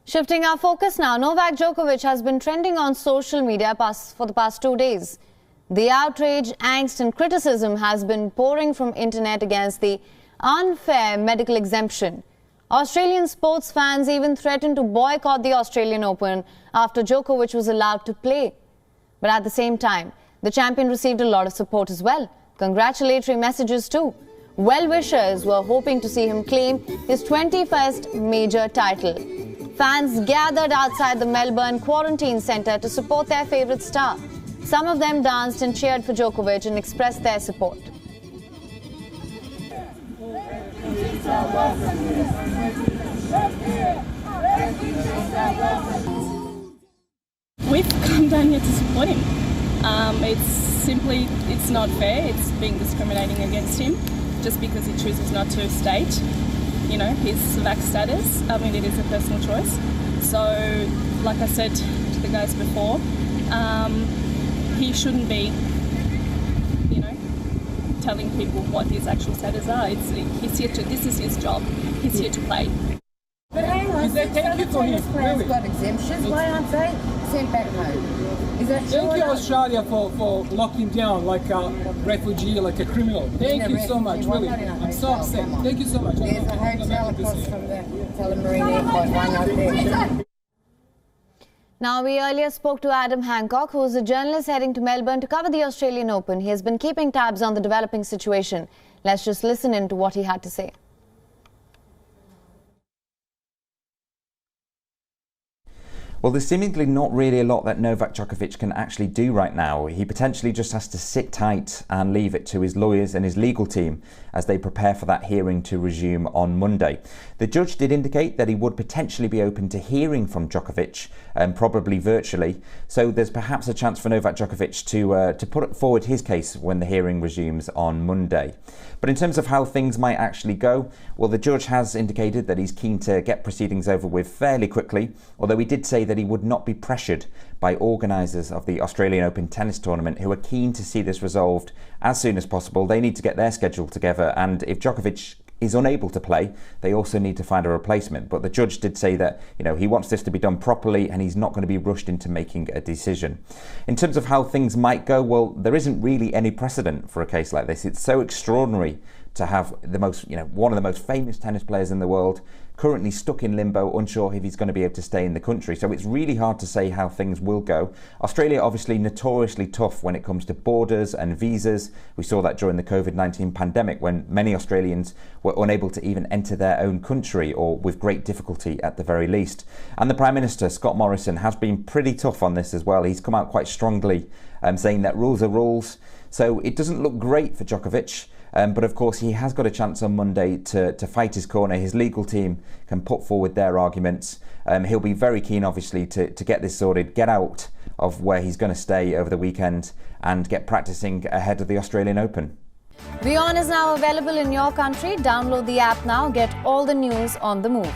Shifting our focus now, Novak Djokovic has been trending on social media for the past 2 days. The outrage, angst and criticism has been pouring from internet against the unfair medical exemption. Australian sports fans even threatened to boycott the Australian Open after Djokovic was allowed to play. But at the same time, the champion received a lot of support as well. Congratulatory messages too. Well-wishers were hoping to see him claim his 21st major title. Fans gathered outside the Melbourne quarantine centre to support their favourite star. Some of them danced and cheered for Djokovic and expressed their support. We've come down here to support him. It's not fair. It's being discriminating against him just because he chooses not to state, his vax status. I mean, it is a personal choice. So, like I said to the guys before, he shouldn't be, telling people what his actual status are. He's here to. This is his job. He's here to play. But hang on, tennis players got exemptions. Why aren't they sent back home? Is that Thank you, Australia, for locking him down like a refugee, like a criminal. Thank you so much, really. I'm so upset. Thank you so much. There's a hotel across from the Tullamarine Airport, one out there. Now, we earlier spoke to Adam Hancock, who is a journalist heading to Melbourne to cover the Australian Open. He has been keeping tabs on the developing situation. Let's just listen in to what he had to say. Well, there's seemingly not really a lot that Novak Djokovic can actually do right now. He potentially just has to sit tight and leave it to his lawyers and his legal team as they prepare for that hearing to resume on Monday. The judge did indicate that he would potentially be open to hearing from Djokovic, probably virtually. So there's perhaps a chance for Novak Djokovic to put forward his case when the hearing resumes on Monday. But in terms of how things might actually go, well, the judge has indicated that he's keen to get proceedings over with fairly quickly, although he did say that he would not be pressured by organisers of the Australian Open tennis tournament who are keen to see this resolved as soon as possible. They need to get their schedule together, and if Djokovic is unable to play, they also need to find a replacement. But the judge did say that, he wants this to be done properly and he's not going to be rushed into making a decision. In terms of how things might go, well, there isn't really any precedent for a case like this. It's so extraordinary to have one of the most famous tennis players in the world currently stuck in limbo, unsure if he's going to be able to stay in the country. So it's really hard to say how things will go. Australia obviously notoriously tough when it comes to borders and visas. We saw that during the COVID-19 pandemic when many Australians were unable to even enter their own country, or with great difficulty at the very least. And the Prime Minister, Scott Morrison, has been pretty tough on this as well. He's come out quite strongly saying that rules are rules. So it doesn't look great for Djokovic. But of course, he has got a chance on Monday to fight his corner. His legal team can put forward their arguments. He'll be very keen, obviously, to get this sorted, get out of where he's going to stay over the weekend and get practicing ahead of the Australian Open. WION is now available in your country. Download the app now. Get all the news on the move.